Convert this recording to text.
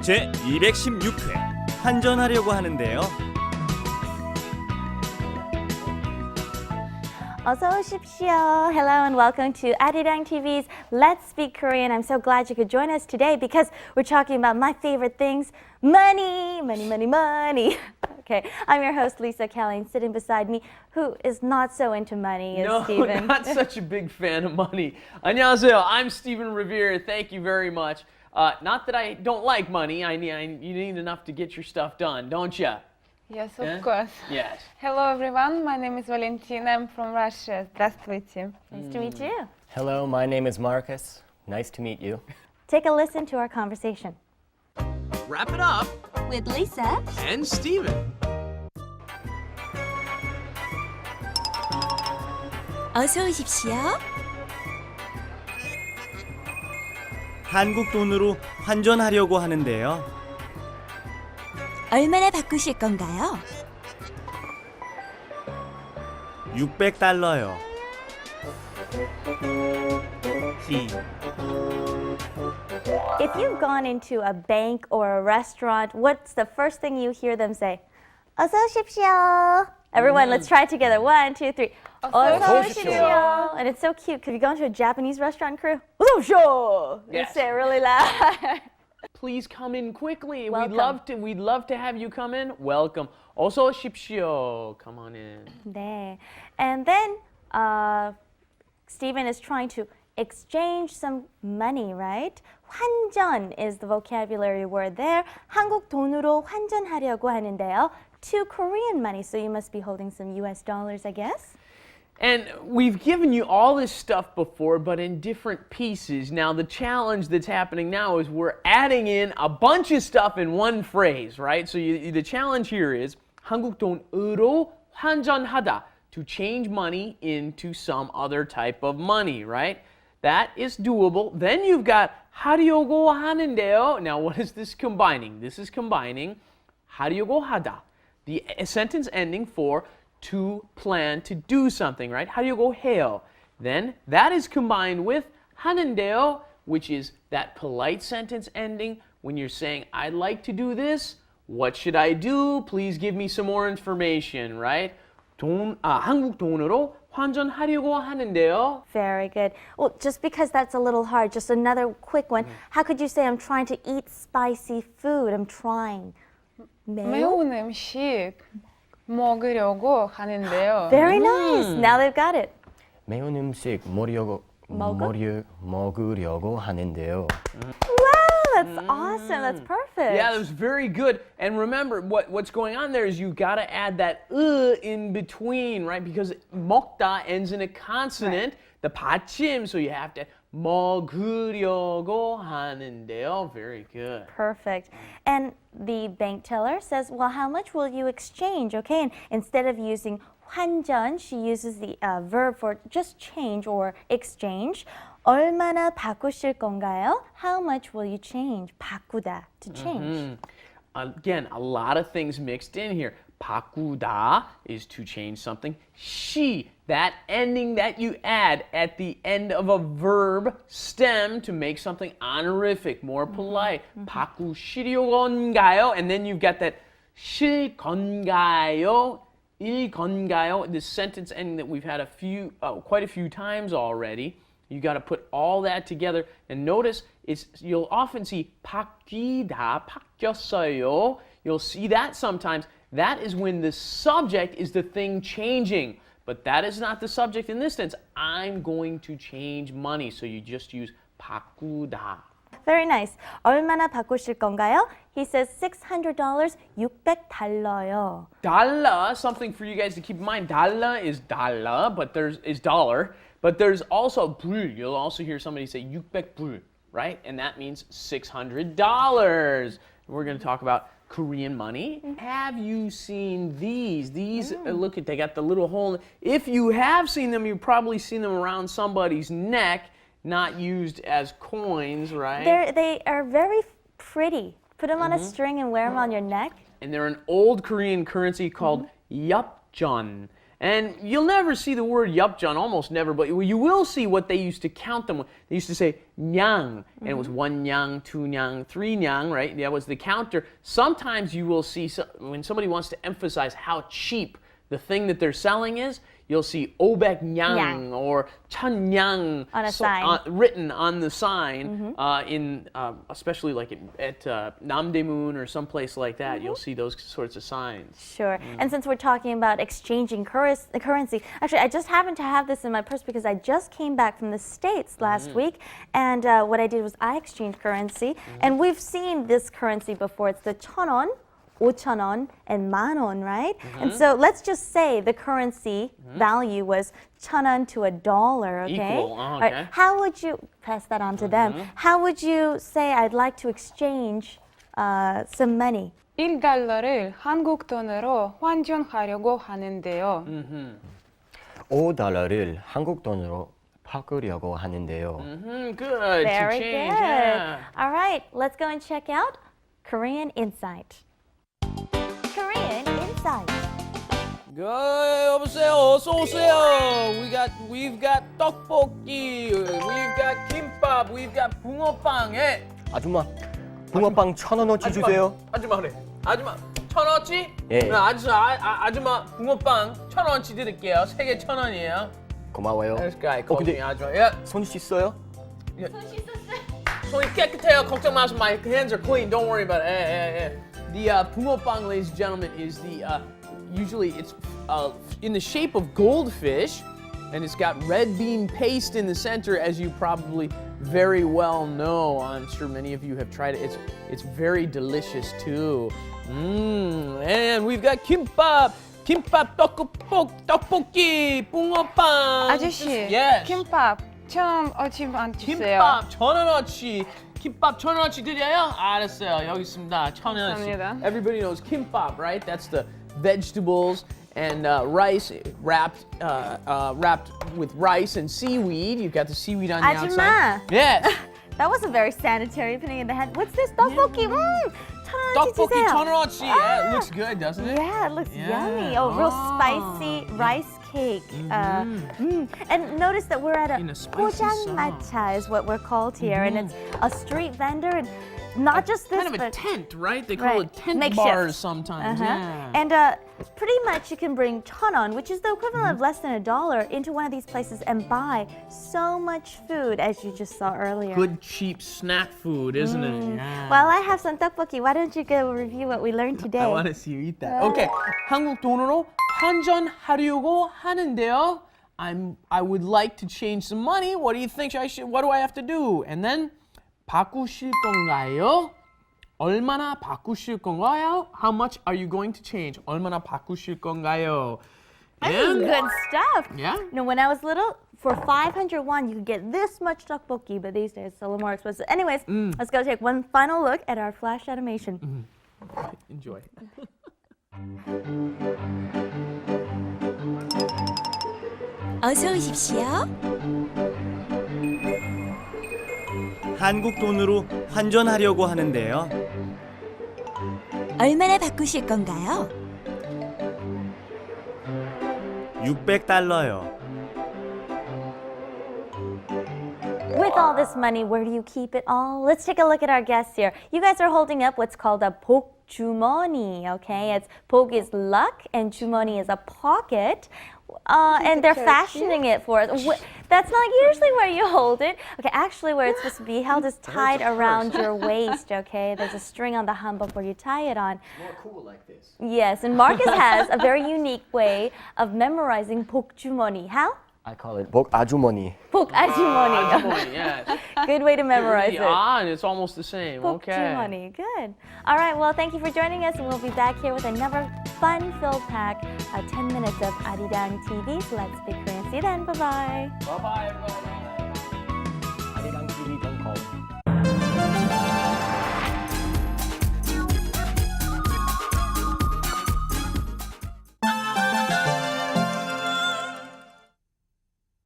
제 216회 환전하려고 하는데요. 어서 오십시오. Hello and welcome to Arirang TV's Let's Speak Korean. I'm so glad you could join us today because we're talking about my favorite things, money, money, money, money. Okay, I'm your host Lisa Kelly, and sitting beside me, who is not so into money, is Steven. No, not such a big fan of money. 안녕하세요. I'm Steven Revere. Thank you very much. Not that I don't like money. You need enough to get your stuff done, don't you? Yes, of course. Yes. Hello, everyone. My name is Valentina. I'm from Russia. Здравствуйте. Nice to meet you. Hello, my name is Marcus. Nice to meet you. Take a listen to our conversation. Wrap it up With Lisa. and Steven. 어서 오십시오. 한국 돈으로 환전하려고 하는데요. 얼마나 바꾸실 건가요? $600요. If you've gone into a bank or a restaurant, what's the first thing you hear them say? 어서 오십시오. Everyone, let's try it together. 1, 2, 3. 어서 오십시오. And it's so cute because you go into a Japanese restaurant crew. 어서 오십시오. They Yes. say it really loud. Please come in quickly. Welcome. We'd love to have you come in. Welcome. 어서 오십시오. Come on in. 네. And then Steven is trying to exchange some money, right? 환전 is the vocabulary word there. 한국 돈으로 환전하려고 하는데요. To Korean money, so you must be holding some US dollars, I guess. And we've given you all this stuff before, but in different pieces. Now, the challenge that's happening now is we're adding in a bunch of stuff in one phrase, right? So the challenge here is 한국 돈으로 환전하다, to change money into some other type of money, right? That is doable. Then you've got 하려고 하는데요. Now, what is this combining? This is combining 하려고 하다, the sentence ending for to plan to do something, right? 하려고 해요. Then that is combined with 하는데요, which is that polite sentence ending when you're saying, I'd like to do this. What should I do? Please give me some more information, right? 한국 돈으로 환전하려고 하는데요. Very good. Well, just because that's a little hard, just another quick one. How could you say I'm trying to eat spicy food? I'm trying. 매운 음식 먹으려고 하는데요. Very nice. Now they've got it. 매운 음식 먹으려고 하는데요. Wow, that's awesome. That's perfect. Yeah, that was very good. And remember, what's going on there is you got to add that in between, right? Because 먹다 ends in a consonant, the 받침, so you have to 먹으려고 하는데요. Very good. Perfect. And the bank teller says, well, how much will you exchange? Okay, and instead of using 환전, she uses the verb for just change or exchange. 얼마나 바꾸실 건가요? How much will you change? 바꾸다, to change. Again, a lot of things mixed in here. 바꾸다 is to change something. 시, that ending that you add at the end of a verb stem to make something honorific, more polite. 바꾸시려건가요? And then you've got that 실건가요? 일건가요? This sentence ending that we've had quite a few times already. You got to put all that together. And notice, you'll often see 바뀌다, 바뀌었어요. You'll see that sometimes. That is when the subject is the thing changing. But that is not the subject in this sense. I'm going to change money. So you just use 바꾸다. Very nice. 얼마나 바꾸실 건가요? He says $600, $600요. 달러, something for you guys to keep in mind. 달러 is 달러, but is dollar. But there's also 불. You'll also hear somebody say 600불, right? And that means $600. We're going to talk about Korean money. Have you seen these? These, look at, they got the little hole. If you have seen them, you've probably seen them around somebody's neck, not used as coins, right? They are very pretty. Put them on a string and wear them on your neck. And they're an old Korean currency called yapjeon. And you'll never see the word yapjeon, almost never, but you will see what they used to count them with. They used to say nyang, and it was 1 nyang, 2 nyang, 3 nyang, right? That was the counter. Sometimes you will see, when somebody wants to emphasize how cheap the thing that they're selling is, you'll see 500 nyang or 1000 nyang on a sign. Written on the sign, especially like at Namdaemun or someplace like that. You'll see those sorts of signs. Sure. And since we're talking about exchanging currency, actually, I just happened to have this in my purse because I just came back from the States last week. And what I did was I exchanged currency. And we've seen this currency before. It's the 1,000원, 5,000원, and 10,000원, right? And so let's just say the currency value was 1,000원 to $1, okay? Equal, All okay. right. How would you pass that on to them? How would you say I'd like to exchange some money? 1달러를 한국 돈으로 환전하려고 하는데요. $5를 한국 돈으로 바꾸려고 하는데요. Good. Very to change. good. Yeah. All right, let's go and check out Korean Insight. Korean Insight. 여보세요. 어서 오세요. We've got 떡볶이. We've got 김밥. We've got 붕어빵. 예. 아줌마, 붕어빵 1,000원어치 주세요. 아줌마 그래. 아줌마 1,000원어치? 예. 네, 아줌마 붕어빵 1,000원어치 드릴게요. 3개 1,000원이에요. 고마워요. This guy 근데- called me 아줌마. 예. 손 씻어요? 손이 깨끗해요. 걱정 마세요. My hands are clean. Don't worry about it. 예. The 붕어빵, ladies and gentlemen, is the usually it's in the shape of goldfish, and it's got red bean paste in the center, as you probably very well know. I'm sure many of you have tried it. It's very delicious too. And we've got 김밥, 떡볶이, 붕어빵. 아저씨, Yes. 김밥 1,000원어치만 주세요. 김밥 1,000원어치. 김밥 1,000원어치 드려요? 알았어요. 여기 있습니다. 1,000원어치. 감사합니다. Everybody knows kimbap, right? That's the vegetables and rice wrapped with rice and seaweed. You've got the seaweed on the 아줌마. outside. Yes. That wasn't very sanitary, putting in the hand. What's this? 떡볶이. 1,000원어치 떡볶이 주세요. 1,000원어치. Yeah, it looks good, doesn't it? Yeah, it looks Yeah. yummy. Oh, real spicy rice cake. And notice that we're at a In a spicy 포장마차 is what we're called here, and it's a street vendor, and not just this, Kind of a but tent, right? They call Right. it tent Makeshift. bars sometimes. Yeah. And pretty much you can bring 1,000원, which is the equivalent of less than $1, into one of these places and buy so much food, as you just saw earlier. Good cheap snack food, isn't it? Yeah. Well, I have some tteokbokki. Why don't you go review what we learned today? I want to see you eat that. Okay. 한국 돈으로 환전하려고 하는데요. I would like to change some money. What do you think what do I have to do? And then 바꾸실 건가요? 얼마나 바꾸실 건가요? How much are you going to change? 얼마나 바꾸실 건가요? This is good stuff. Yeah? You know, when I was little, for 500 won, you could get this much tteokbokki, but these days it's a little more expensive. Anyways, let's go take one final look at our flash animation. Enjoy. 어서 오십시오. 한국 돈으로 환전하려고 하는데요. 얼마나 바꾸실 건가요? 600달러요. With all this money, where do you keep it all? Let's take a look at our guests here. You guys are holding up what's called a 복주머니, okay? It's 복 is luck and 주머니 is a pocket. And they're fashioning it for us. That's not usually where you hold it. Okay, actually where it's supposed to be held is tied around your waist, okay? There's a string on the hanbok where you tie it on. More cool like this. Yes, and Marcus has a very unique way of memorizing 복주머니. How? I call it 복 아주머니. 복아주머니. Yes. Good way to memorize it. And it's almost the same. Okay. 복주머니. Good. All right, well, thank you for joining us, and we'll be back here with another fun-filled pack, 10 minutes of Arirang TV's Let's Speak Korean. See you then. Bye-bye. Bye-bye.